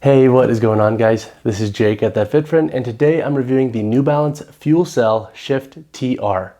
Hey, what is going on, guys? This is Jake at That Fit Friend, and today I'm reviewing the New Balance FuelCell Shift TR.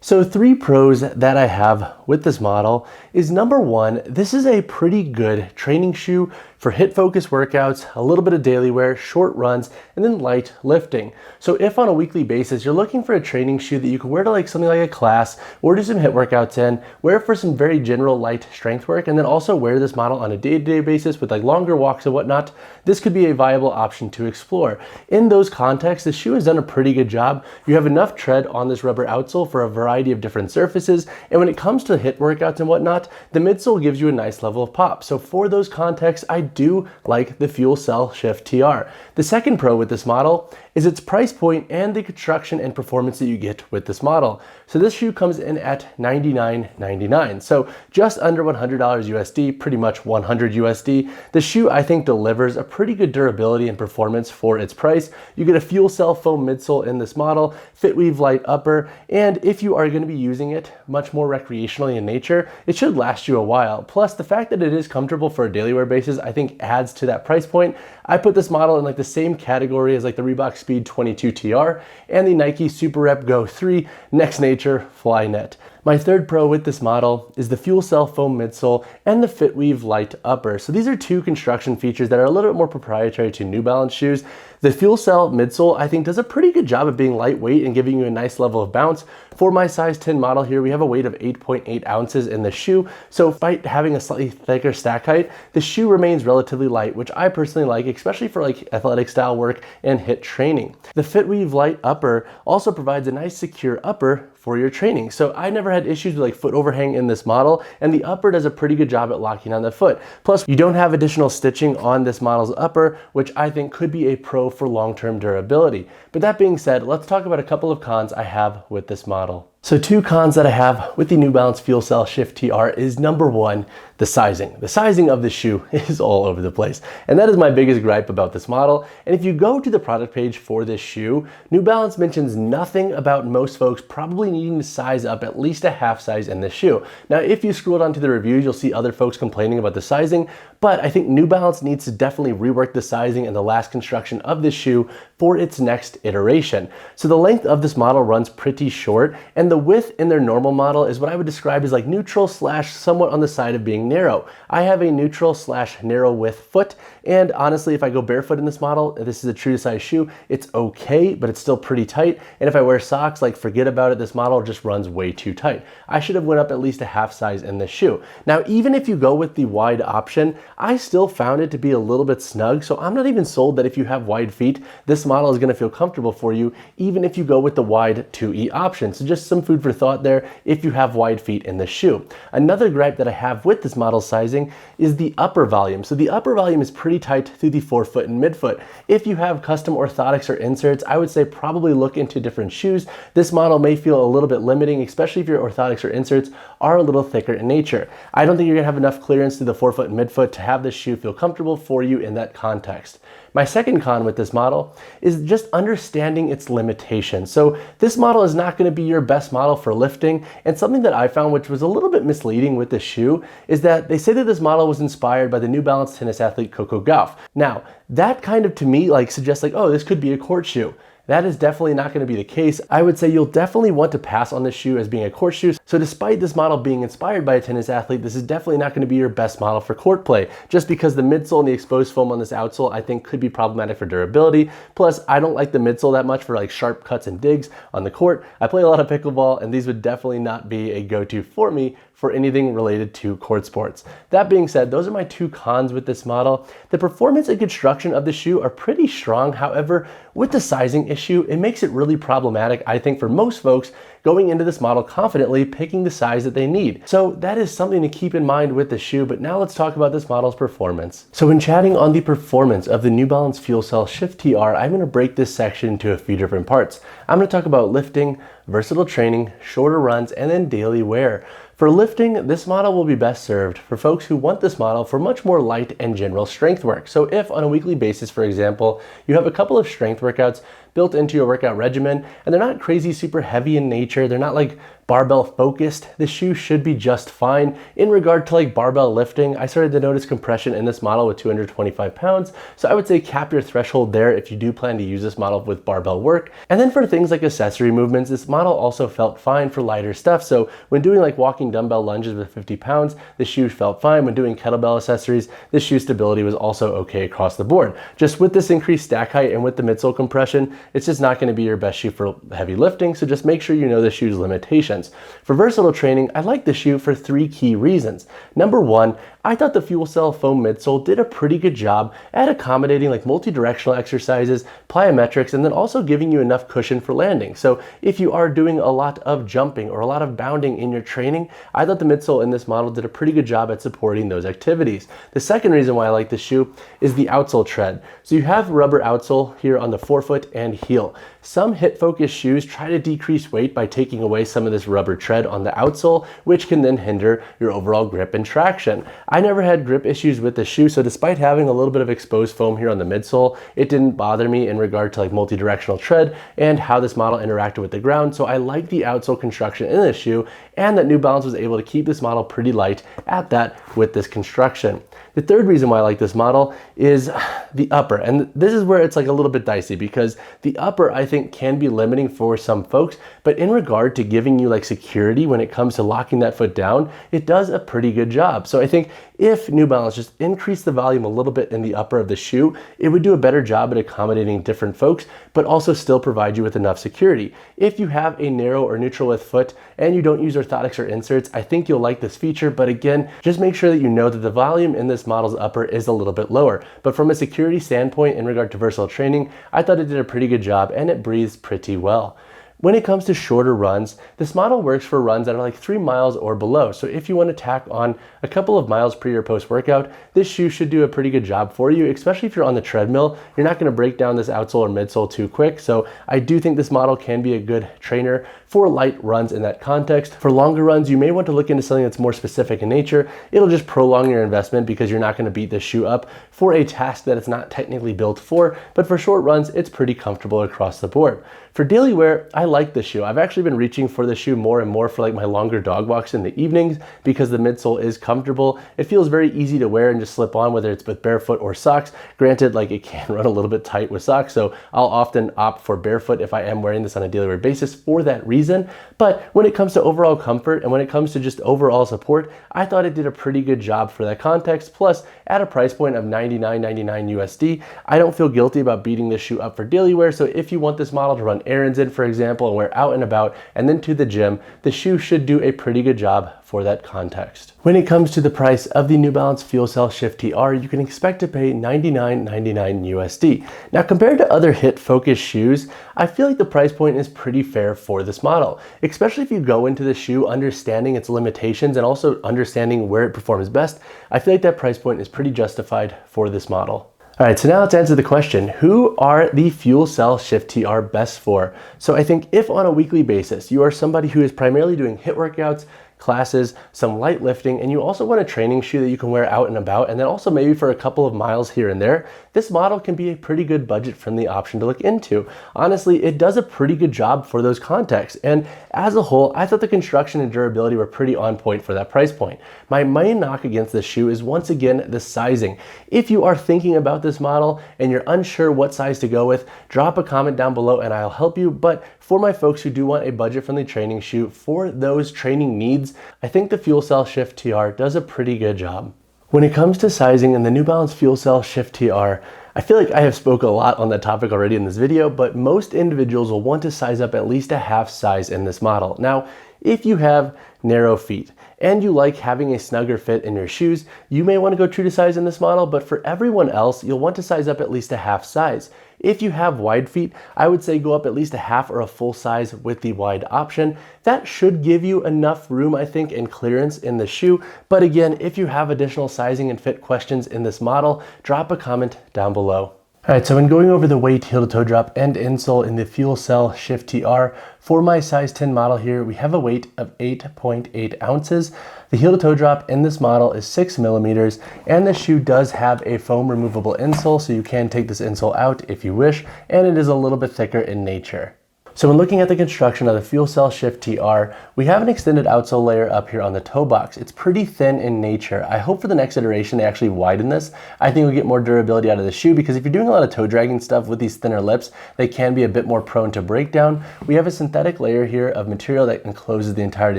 So 3 pros that I have with this model is number 1, this is a pretty good training shoe for HIIT focused workouts, a little bit of daily wear, short runs, and then light lifting. So if on a weekly basis you're looking for a training shoe that you can wear to like something like a class or do some HIIT workouts in, wear it for some very general light strength work, and then also wear this model on a day-to-day basis with like longer walks and whatnot, this could be a viable option to explore. In those contexts, the shoe has done a pretty good job. You have enough tread on this rubber outsole for a variety of different surfaces, and when it comes to HIIT workouts and whatnot, the midsole gives you a nice level of pop. So for those contexts, I do like the FuelCell Shift TR. The second pro with this model is its price point and the construction and performance that you get with this model. So this shoe comes in at $99.99. So just under $100 USD, pretty much 100 USD. The shoe, I think, delivers a pretty good durability and performance for its price. You get a fuel cell foam midsole in this model, FitWeave Lite upper, and if you are going to be using it much more recreationally in nature, it should last you a while. Plus, the fact that it is comfortable for a daily wear basis, I think adds to that price point. I put this model in like the same category as like the Reebok Speed 22 TR and the Nike Super Rep Go 3 Next Nature Flynet. My third pro with this model is the fuel cell foam midsole and the FitWeave Lite upper. So these are 2 construction features that are a little bit more proprietary to New Balance shoes. The fuel cell midsole, I think, does a pretty good job of being lightweight and giving you a nice level of bounce. For my size 10 model here, we have a weight of 8.8 ounces in the shoe. So despite having a slightly thicker stack height, the shoe remains relatively light, which I personally like, especially for like athletic style work and HIIT training. The FitWeave Lite upper also provides a nice secure upper for your training. So I never had issues with like foot overhang in this model, and the upper does a pretty good job at locking on the foot. Plus, you don't have additional stitching on this model's upper, which I think could be a pro for long-term durability. But that being said, let's talk about a couple of cons I have with this model. So 2 cons that I have with the New Balance FuelCell Shift TR is number 1, the sizing. The sizing of the shoe is all over the place. And that is my biggest gripe about this model. And if you go to the product page for this shoe, New Balance mentions nothing about most folks probably needing to size up at least a half size in this shoe. Now, if you scroll down to the reviews, you'll see other folks complaining about the sizing, but I think New Balance needs to definitely rework the sizing and the last construction of this shoe for its next iteration. So the length of this model runs pretty short, and the width in their normal model is what I would describe as like neutral slash somewhat on the side of being narrow. I have a neutral slash narrow width foot, and honestly, if I go barefoot in this model, this is a true to size shoe, it's okay, but it's still pretty tight. And if I wear socks, like forget about it, this model just runs way too tight. I should have went up at least a half size in this shoe. Now, even if you go with the wide option, I still found it to be a little bit snug, so I'm not even sold that if you have wide feet, this model is gonna feel comfortable for you, even if you go with the wide 2E option. So just some food for thought there if you have wide feet in the shoe. Another gripe that I have with this model sizing is the upper volume. So the upper volume is pretty tight through the forefoot and midfoot. If you have custom orthotics or inserts, I would say probably look into different shoes. This model may feel a little bit limiting, especially if your orthotics or inserts are a little thicker in nature. I don't think you're gonna have enough clearance through the forefoot and midfoot to have this shoe feel comfortable for you in that context. My second con with this model is just understanding its limitations. So this model is not going to be your best model for lifting, and something that I found which was a little bit misleading with this shoe is that they say that this model was inspired by the New Balance tennis athlete Coco Gauff. Now, that kind of to me like suggests like, oh, this could be a court shoe. That is definitely not going to be the case. I would say you'll definitely want to pass on this shoe as being a court shoe. So despite this model being inspired by a tennis athlete, this is definitely not going to be your best model for court play, just because the midsole and the exposed foam on this outsole I think could be problematic for durability. Plus, I don't like the midsole that much for like sharp cuts and digs on the court. I play a lot of pickleball, and these would definitely not be a go-to for me for anything related to court sports. That being said, those are my 2 cons with this model. The performance and construction of the shoe are pretty strong. However, with the sizing issue, it makes it really problematic, I think, for most folks going into this model confidently picking the size that they need. So that is something to keep in mind with the shoe, but now let's talk about this model's performance. So when chatting on the performance of the New Balance FuelCell Shift TR, I'm gonna break this section into a few different parts. I'm gonna talk about lifting, versatile training, shorter runs, and then daily wear. For lifting, this model will be best served for folks who want this model for much more light and general strength work. So if on a weekly basis, for example, you have a couple of strength workouts, built into your workout regimen, and they're not crazy super heavy in nature. They're not like barbell focused. The shoe should be just fine. In regard to like barbell lifting, I started to notice compression in this model with 225 pounds. So I would say cap your threshold there if you do plan to use this model with barbell work. And then for things like accessory movements, this model also felt fine for lighter stuff. So when doing like walking dumbbell lunges with 50 pounds, the shoe felt fine. When doing kettlebell accessories, the shoe stability was also okay across the board. Just with this increased stack height and with the midsole compression, it's just not going to be your best shoe for heavy lifting. So just make sure you know the shoe's limitations. For versatile training, I like the shoe for 3 key reasons. Number 1, I thought the FuelCell foam midsole did a pretty good job at accommodating like multi-directional exercises, plyometrics, and then also giving you enough cushion for landing. So if you are doing a lot of jumping or a lot of bounding in your training, I thought the midsole in this model did a pretty good job at supporting those activities. The second reason why I like this shoe is the outsole tread. So you have rubber outsole here on the forefoot and heel. Some HIIT-focused shoes try to decrease weight by taking away some of this rubber tread on the outsole, which can then hinder your overall grip and traction. I never had grip issues with the shoe, so despite having a little bit of exposed foam here on the midsole, it didn't bother me in regard to like multi-directional tread and how this model interacted with the ground. So I like the outsole construction in this shoe, and that New Balance was able to keep this model pretty light at that with this construction. The third reason why I like this model is the upper, and this is where it's like a little bit dicey because the upper I think can be limiting for some folks, but in regard to giving you like security when it comes to locking that foot down, it does a pretty good job. So I think if New Balance just increased the volume a little bit in the upper of the shoe, it would do a better job at accommodating different folks, but also still provide you with enough security. If you have a narrow or neutral width foot and you don't use orthotics or inserts, I think you'll like this feature, but again, just make sure that you know that the volume in this model's upper is a little bit lower. But from a security standpoint in regard to versatile training, I thought it did a pretty good job and it breathes pretty well. When it comes to shorter runs, this model works for runs that are like 3 miles or below. So if you want to tack on a couple of miles pre or post workout, this shoe should do a pretty good job for you, especially if you're on the treadmill. You're not going to break down this outsole or midsole too quick. So I do think this model can be a good trainer for light runs in that context. For longer runs, you may want to look into something that's more specific in nature. It'll just prolong your investment because you're not going to beat this shoe up for a task that it's not technically built for. But for short runs, it's pretty comfortable across the board. For daily wear, I like this shoe. I've actually been reaching for this shoe more and more for like my longer dog walks in the evenings because the midsole is comfortable. It feels very easy to wear and just slip on, whether it's with barefoot or socks. Granted, like it can run a little bit tight with socks, so I'll often opt for barefoot if I am wearing this on a daily wear basis for that reason. But when it comes to overall comfort and when it comes to just overall support, I thought it did a pretty good job for that context. Plus, at a price point of $99.99 USD, I don't feel guilty about beating this shoe up for daily wear. So if you want this model to run errands in, for example, and wear out and about and then to the gym, the shoe should do a pretty good job for that context. When it comes to the price of the New Balance FuelCell Shift TR, you can expect to pay $99.99 USD. Now, compared to other HIIT focused shoes, I feel like the price point is pretty fair for this model, especially if you go into the shoe understanding its limitations and also understanding where it performs best. I feel like that price point is pretty justified for this model. All right, so now let's answer the question, who are the FuelCell Shift TR best for? So I think if on a weekly basis, you are somebody who is primarily doing HIIT workouts, classes, some light lifting, and you also want a training shoe that you can wear out and about, and then also maybe for a couple of miles here and there, this model can be a pretty good budget-friendly option to look into. Honestly, it does a pretty good job for those contexts, and as a whole, I thought the construction and durability were pretty on point for that price point. My main knock against this shoe is once again the sizing. If you are thinking about this model and you're unsure what size to go with, drop a comment down below and I'll help you. But for my folks who do want a budget-friendly training shoe for those training needs, I think the FuelCell Shift TR does a pretty good job. When it comes to sizing in the New Balance FuelCell Shift TR, I feel like I have spoken a lot on that topic already in this video, but most individuals will want to size up at least a half size in this model. Now, if you have narrow feet and you like having a snugger fit in your shoes, you may want to go true to size in this model, but for everyone else, you'll want to size up at least a half size. If you have wide feet, I would say go up at least a half or a full size with the wide option. That should give you enough room, I think, and clearance in the shoe. But again, if you have additional sizing and fit questions in this model, drop a comment down below. All right, so when going over the weight, heel to toe drop, and insole in the FuelCell Shift TR, for my size 10 model here, we have a weight of 8.8 ounces. The heel to toe drop in this model is 6 millimeters, and this shoe does have a foam removable insole, so you can take this insole out if you wish, and it is a little bit thicker in nature. So when looking at the construction of the FuelCell Shift TR, we have an extended outsole layer up here on the toe box. It's pretty thin in nature. I hope for the next iteration they actually widen this. I think we'll get more durability out of the shoe because if you're doing a lot of toe dragging stuff with these thinner lips, they can be a bit more prone to breakdown. We have a synthetic layer here of material that encloses the entirety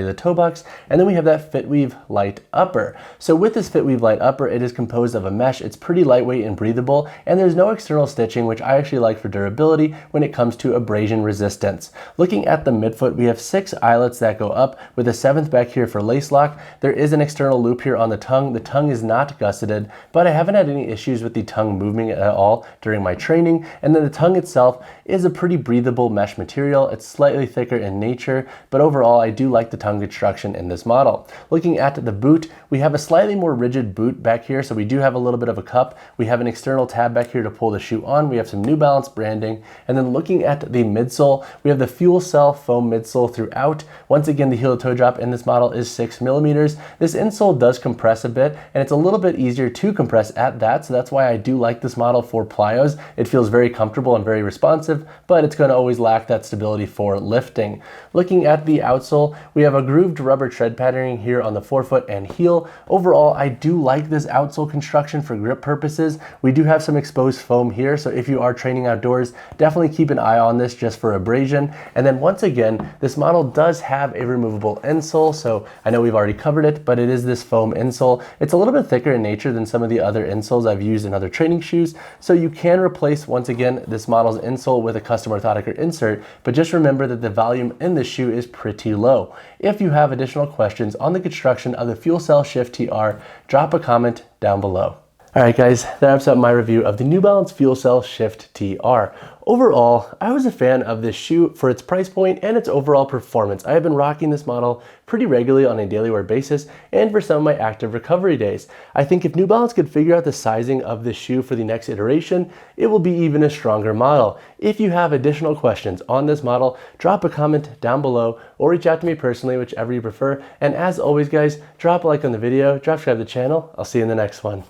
of the toe box, and then we have that FitWeave Lite upper. So with this FitWeave Lite upper, it is composed of a mesh. It's pretty lightweight and breathable, and there's no external stitching, which I actually like for durability when it comes to abrasion resistance. Looking at the midfoot, we have 6 eyelets that go up with a 7th back here for lace lock. There is an external loop here on the tongue. The tongue is not gusseted, but I haven't had any issues with the tongue moving at all during my training. And then the tongue itself is a pretty breathable mesh material. It's slightly thicker in nature, but overall I do like the tongue construction in this model. Looking at the boot, we have a slightly more rigid boot back here, so we do have a little bit of a cup. We have an external tab back here to pull the shoe on. We have some New Balance branding. And then looking at the midsole, we have the FuelCell foam midsole throughout. Once again, the heel to toe drop in this model is 6 millimeters. This insole does compress a bit, and it's a little bit easier to compress at that, so that's why I do like this model for plyos. It feels very comfortable and very responsive, but it's going to always lack that stability for lifting. Looking at the outsole, we have a grooved rubber tread patterning here on the forefoot and heel. Overall, I do like this outsole construction for grip purposes. We do have some exposed foam here, so if you are training outdoors, definitely keep an eye on this just for abrasion. And then once again, this model does have a removable insole, so I know we've already covered it, but it is this foam insole. It's a little bit thicker in nature than some of the other insoles I've used in other training shoes, so you can replace, once again, this model's insole with a custom orthotic or insert, but just remember that the volume in this shoe is pretty low. If you have additional questions on the construction of the FuelCell Shift TR, drop a comment down below. Alright guys, that wraps up my review of the New Balance FuelCell Shift TR. Overall, I was a fan of this shoe for its price point and its overall performance. I have been rocking this model pretty regularly on a daily wear basis and for some of my active recovery days. I think if New Balance could figure out the sizing of this shoe for the next iteration, it will be even a stronger model. If you have additional questions on this model, drop a comment down below or reach out to me personally, whichever you prefer. And as always guys, drop a like on the video, subscribe to the channel. I'll see you in the next one.